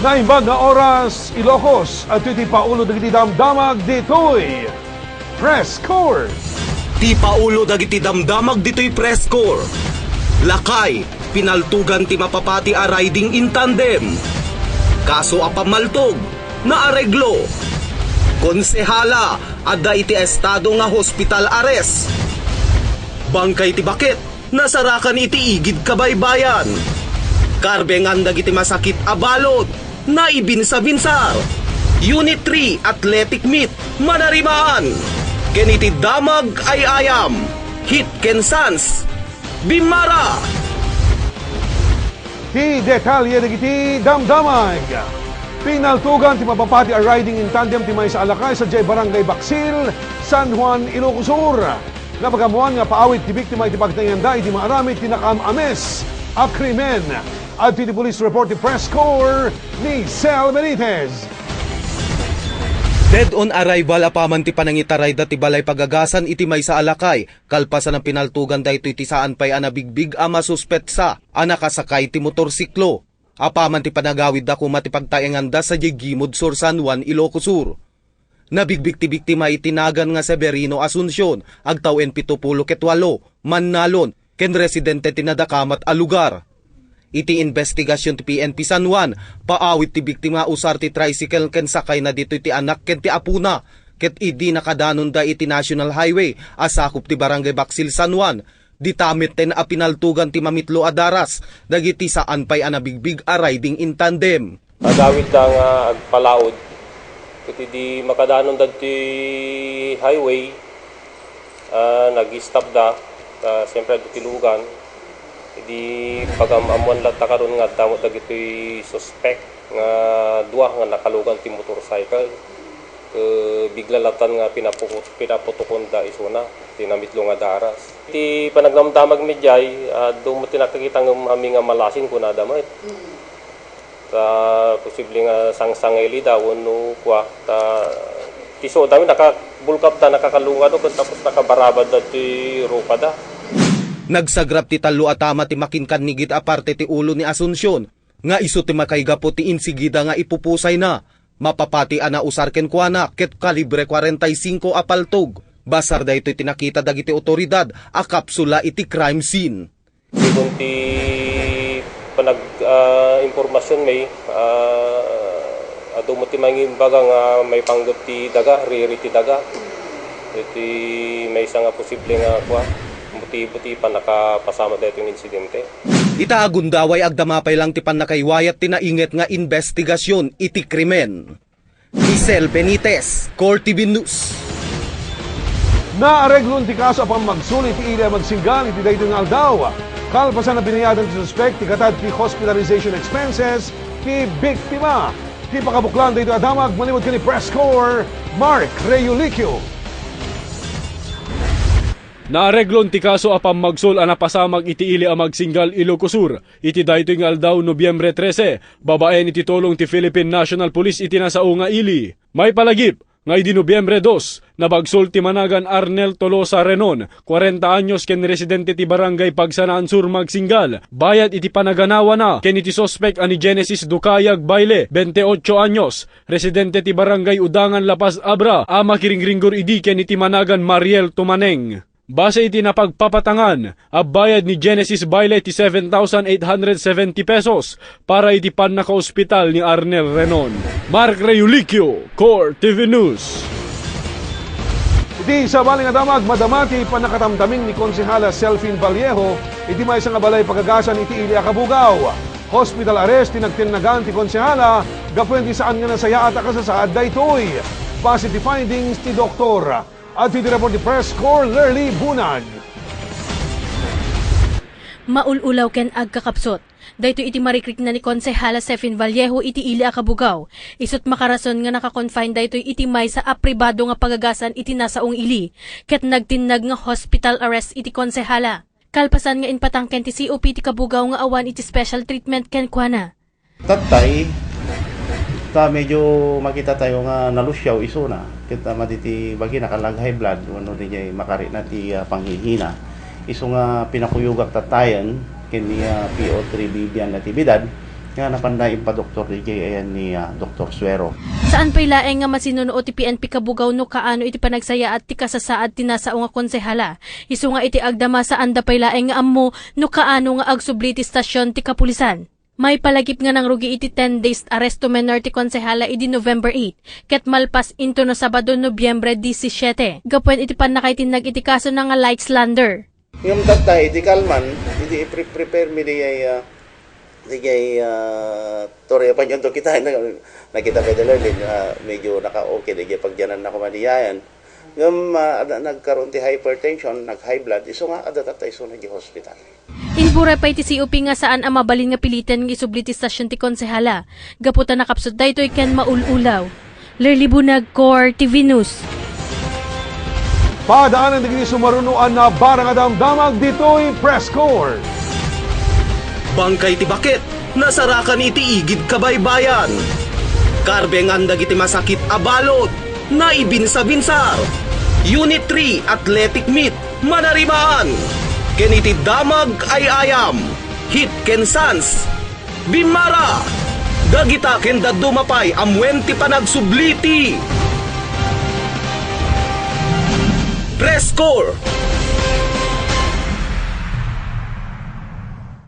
Naimbag na oras, Ilocos, at iti paulo dagiti damdamag ditoy. Press Corps. Ti paulo dagiti damdamag ditoy press corps. Lakay, pinaltugan ti mapapati a riding in tandem. Kaso a pamaltog, na areglo. Konsehala, adda iti estado nga hospital arrest. Bangkay ti bakit, nasarakan iti igid kabaybayan. Karbengan dagiti masakit a balot, na ibinsa-binsar. Unit 3 Athletic Meet, Manarimaan. Keniti damag ay ayam. Hit ken sans. Bimara. Ti detalye dagiti damdamag. Pinaltugan ti mapapati a riding in tandem ti may sa alakay sa Jay Barangay Baksil, San Juan, Ilocos Sur. Napagamuan nga paawit ti biktima iti pagtayanda iti maaramid ti nakamames a krimen. At iti police report ti press corps ni Sel Benitez. Dead on arrival apaman ti panangitaray dati balay pagagasan iti may sa alakay. Kalpasan ang pinaltugan dahito iti saan pa'y anabigbig ama suspetsa. Anakasakay ti motorsiklo. Apaman ti panagawid da kuma ti pagtaenganda sa Gimod Sur San Juan, Ilocos Sur. Nabigbig ti biktima itinagan nga Severino Asuncion, agtawen 78, Mannalon, ken residente tinadakamat a lugar. Iti investigasyon ti PNP San Juan, paawit ti biktima usar ti tricycle ken sakay na dito ti anak ken ti apuna, ket idi nakadanon da iti National Highway, asakop ti Barangay Baksil San Juan, ditamit ten a pinaltugan ti mamitlo a daras, dagiti saan pa'y anabigbig a riding in tandem. Agawid da nga agpalaod, ket idi makadanon da ti highway, nag-stop da, siyempre da ti lugan. Di pagamamuan lang karon nga damot dagitoy suspect nga duwa nga nakalugan ti motorcycle. Bigla latan nga pinaputukon da isuna tinamitlo nga daras. Ti panagdamdamag medyay do mo tinakakita ng aming nga malasin kun adamay. Ta posible nga sangsangeli daw no kwa ta tiso dami nakabulkap ta nakakalunga do tapos nakabarabad da ti rupa da. Nagsagrap ti talo atama ti makinkan nigit aparte ti ulo ni Asuncion, nga iso ti makaigapo ti insigida nga ipupusay na, mapapati ana usar ken kuana, ket kalibre 45 apaltog. Basar da ito'y tinakita dagiti otoridad, a kapsula iti crime scene. Kung ti panag-impormasyon may, mo ti mangimbaga nga may panggap ti daga, riri ti daga. Iti may isa nga posible nga kwa. Buti-buti pa nakapasama dito yung insidente. Itaagundaway agdamapay lang ti panakaiwayat tinainget nga investigasyon iti krimen. Sel Benitez, Core TV News. Naareglon ti kaso apang magsulit ti ila magsinggan iti daytoy nga aldaw. Kalpasan na binayadan ti suspect ti katad ti hospitalization expenses ti biktima. Ti pakabuklan daytoy adamag manimod kani press corps Mark Reulicio. Naareglon ti kaso apam magsul ana pasamag iti ili a magsinggal Ilocos Sur. Iti daytoy nga aldaw Nobyembre 13, babaen iti tulong ti Philippine National Police iti nasao nga ili. May palagip nga iti Nobyembre 2, nabagsul ti managan Arnel Tolosa Renon, 40 anyos ken residente ti Barangay Pagsanaan Sur Magsinggal. Bayad iti panaganawa na ken iti suspect ani Genesis Ducayag Baile, 28 anyos, residente ti Barangay Udangan Lapas Abra, ama kiringringgor idi ken iti managan Mariel Tumaneng. Base iti napagpapatangan, abayad ni Genesis Baile ti 7,870 pesos para iti panaka-ospital ni Arnel Renon. Mark Reulicio, Core TV News. Iti sa baling adamag madamati panakatamtaming ni Konsehala Selfin Vallejo iti may isang balay pagagasan iti Ilia Kabugaw. Hospital arrest tinagtinagan ti Konsehala gapwen ti saan nga nasaya at akasasaad daytoy. Positive findings ti Doktor. At iti report ni Press Corps Lerly Bunag. Maululaw ken agkakapsot. Dayto iti marikrik na ni Konsehala Selfin Vallejo iti Ilia Kabugaw. Isut makarason nga nakakonfine dayto iti may sa apribado nga pagagasan iti nasaong ili. Ket nagtinag nga hospital arrest iti Konsehala. Kalpasan nga inpatangken ti COP ti Kabugaw nga awan iti special treatment ken kuana. Tatay, ta medyo makita tayo nga nalusyaw iso na. Kita maditi bagi nakalag high blood, ano di jay makari na ti panghihina. Iso nga pinakuyugak tatayan kini PO3 Bibian na tibidad Nga napandain pa Dr. DJ ayan ni Dr. Suero. Saan pa'y laeng nga masinuno ti PNP kabugaw no kaano iti panagsaya at ti kasasaad tinasao nga konsehala. Isu nga iti agdama saan da pa'y laeng nga ammo no kaano nga agsubli ti stasyon ti kapulisan. May palagip nga ng rugi iti 10 days arresto menor ti konsehala iti November 8, ket malpas into no Sabado Nobyembre 17. Gapwen iti panakay tinag iti kaso na nga like slander. Yung tatay, iti kalman, iti prepare mi di ay Torre pa yun to kita, nakita pa din, medyo naka-okay, di pagyanan na kumadiyayan. Yung nagkaroon ti hypertension, nag-high blood, iso nga adatatay iso na di hospital. Inbura pa iti COP nga saan amabalin nga pilitan ng isubli ti stasyon ti konsehala. Gaputa nakapsot da ito'y ken maululaw. Lerlibunag, Core TV News. Padaanan digini sumarunuan na barang adamdamag dito'y press corps. Bangkay ti bakit, nasarakan iti igid kabaybayan. Karbeng andag iti masakit abalot, naibinsa-binsar. Unit 3 Athletic Meet, Manarimaan. Ken iti damag ay ayam, hit ken sans. Bimara, dagita ken dadumapay amwen ti panagsubliti. Press Corps,